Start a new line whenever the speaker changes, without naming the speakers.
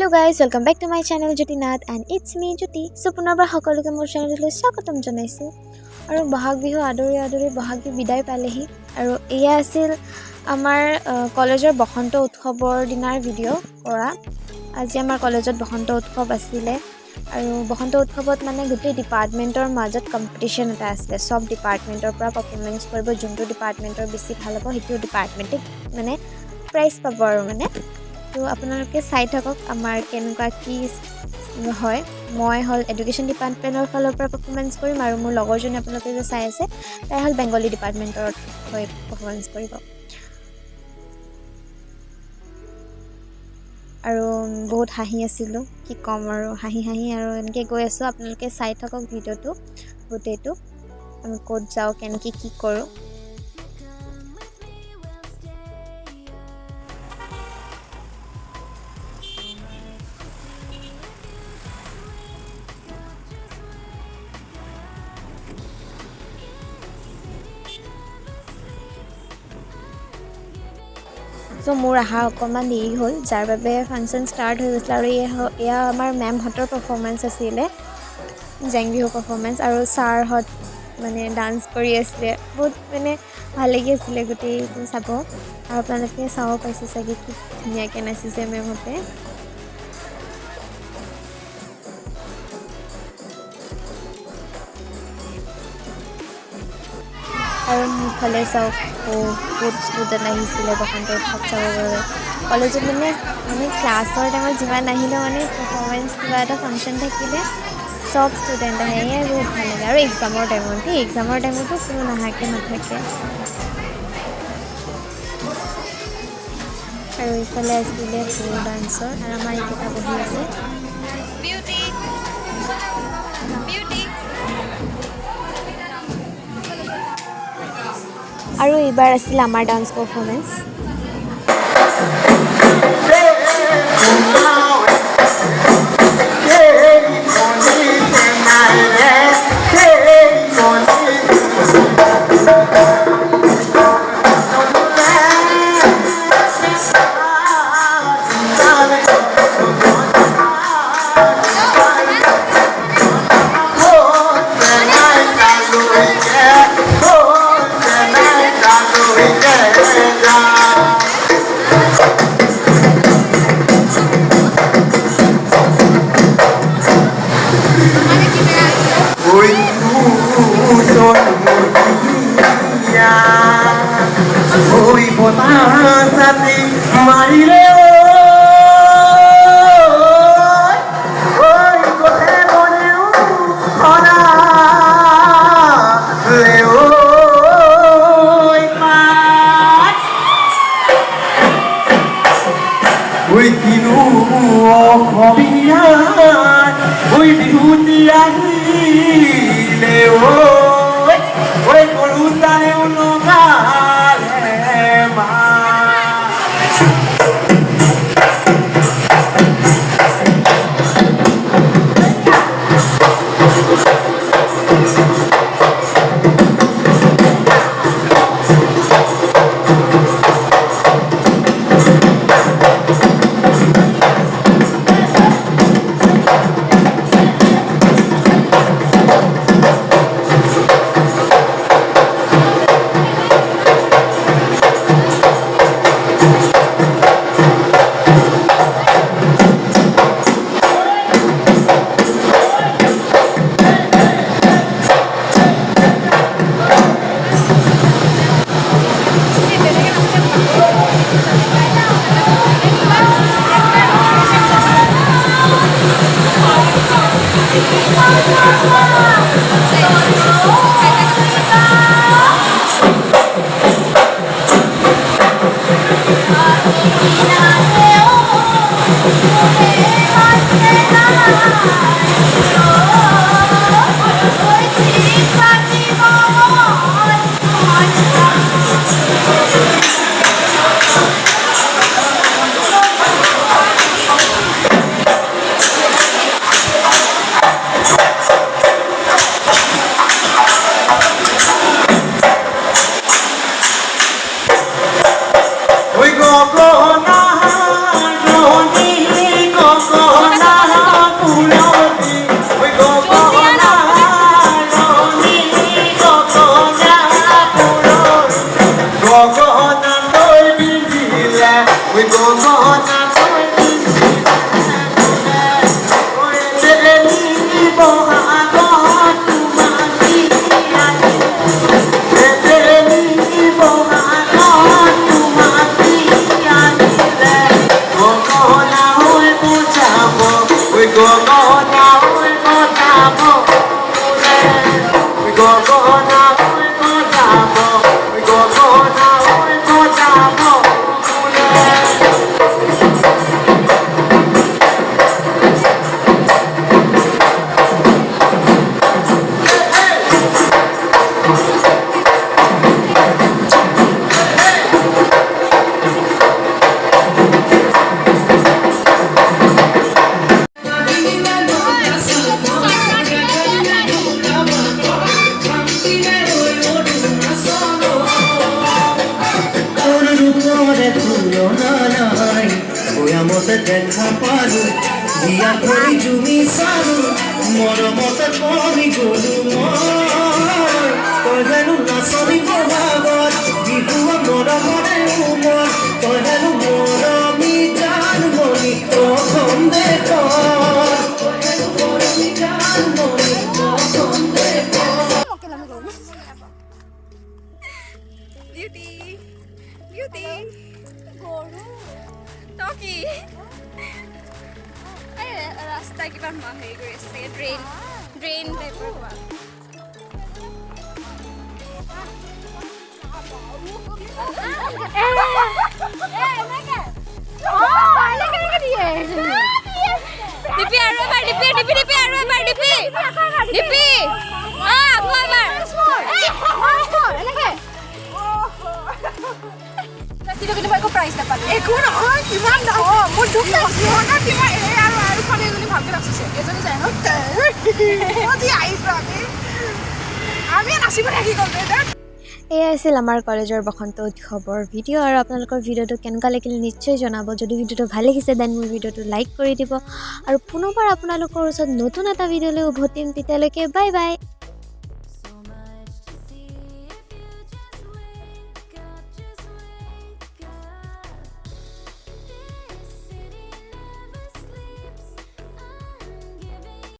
Hello guys, welcome back to my channel Jyoti Nath and it's me Jyoti. So পুনৰবাৰ সকলোকে মোৰ চেনেললৈ স্বাগতম জনাইছো আৰু বহাগ বিহু আদৰি বহাগ বিহু বিদায় পালেহি আৰু এয়া আছিল আমাৰ কলেজৰ বসন্ত উৎসৱৰ দিনাৰ ভিডিঅ' কৰা আজি আমাৰ কলেজত বসন্ত উৎসৱ আছিল আৰু বসন্ত উৎসৱত মানে গোটেই ডিপাৰ্টমেন্টৰ মাজত কম্পিটিশন এটা আছিল সব ডিপাৰ্টমেন্টৰ পৰা পাৰফৰমেন্স কৰিব যোনটো ডিপাৰ্টমেন্টৰ বেছি ভাল হ'ব সেইটো ডিপাৰ্টমেন্টে মানে প্ৰাইজ পাব আৰু মানে তো আপোনালোকে চাই থাকক আমাৰ কেনেকুৱা কি হয় মই হল এডুকেশ্যন ডিপাৰ্টমেন্টৰ ফালৰ পৰা পাৰফৰমেন্স কৰিম আৰু মোৰ লগৰজনে আপোনালোকে যে চাই আছে তাই হল বেংগলী ডিপাৰ্টমেন্টৰ হৈ পাৰফৰমেন্স কৰিব আৰু বহুত হাঁহি আছিলো কি কম আৰু হাঁহি আৰু এনেকৈ গৈ আছো আপোনালোকে চাই থাকক ভিডিঅ'টো গোটেইটো আমি ক'ত যাওঁ কেনেকৈ কি কৰোঁ So মোৰ আহা অকমান দেৰি হ'ল যাৰ বাবে ফাংচন ষ্টাৰ্ট হৈ গৈছিল আৰু এয়া আমাৰ মেমহঁতৰ পাৰফৰমেন্স আছিলে জেং বিহু পাৰফৰমেন্স আৰু ছাৰহঁত মানে ডান্স কৰি আছিলে বহুত মানে ভাল লাগি আছিলে গোটেইটো চাব আৰু আপোনালোকে চাব পাইছে চাগে কি ধুনীয়াকৈ নাচিছে মেমহঁতে আৰু মুখলে চাওক বহুত ষ্টুডেণ্ট আহিছিলে বসন্ত উৎসৱ চাবৰ বাবে কলেজত মানে ক্লাছৰ টাইমত যিমান আহিলেও মানে পাৰফৰমেন্স কিবা এটা ফাংচন থাকিলে সব ষ্টুডেণ্ট আহে এয়াই বহুত ভাল লাগে আৰু এক্সামৰ টাইমতো কোনো নাথাকে আৰু ইফালে আছিলে ফুল ডান্সৰ আৰু আমাৰ এইকেইটা বহি আছে আৰু এইবাৰ আছিল আমাৰ dance performance
go, go, no. দেখা পালো দিয়া কৰি জুমি চালো মৰমতে কমি গলো মই তই হেনো নাচনি বহাগত বিহুৱা মৰমৰে উমৰ তই হেনো মৰমি জানমণি প্ৰথম দেশত তই হেনো মৰমি জানমণি প্ৰথম দেশত
Beauty. Goro. Toki. Rasta kiba mahi gori drain paper ba. Dipi aru ebar dipi. Aku ebar. Sino kita mau prize dapat? Kuno, gimana dah? Oh, mau duka. Mana kita aru pada ini bagi nak sih. Itu ni saya. Oh, dia ais berarti. Ami nasi berlagi kau betul.
এয়া আছিল আমাৰ কলেজৰ বসন্ত উৎসৱৰ video' আৰু আপোনালোকৰ ভিডিঅ'টো কেনেকুৱা লাগিল নিশ্চয় জনাব যদি ভিডিঅ'টো ভাল লাগিছে দেন মোৰ ভিডিঅ'টো লাইক কৰি দিব আৰু পুনৰবাৰ আপোনালোকৰ ওচৰত নতুন এটা ভিডিঅ'লৈ উভতিম তেতিয়ালৈকে বাই বাই